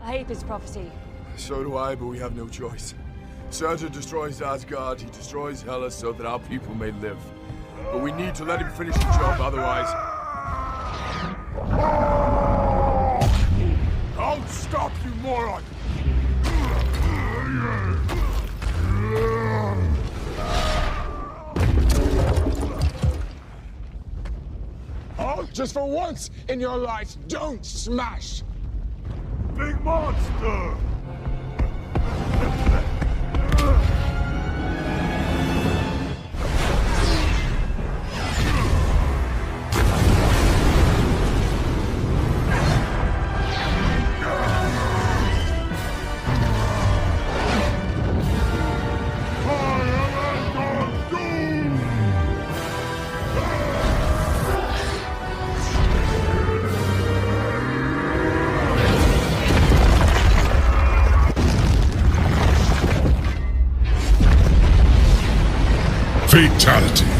I hate this prophecy. So do I, but we have no choice. Surtur destroys Asgard, he destroys Hellas so that our people may live. But we need to let him finish the job, otherwise... I'll stop you, moron! Oh, just for once in your life, don't smash! Big monster! Fatality.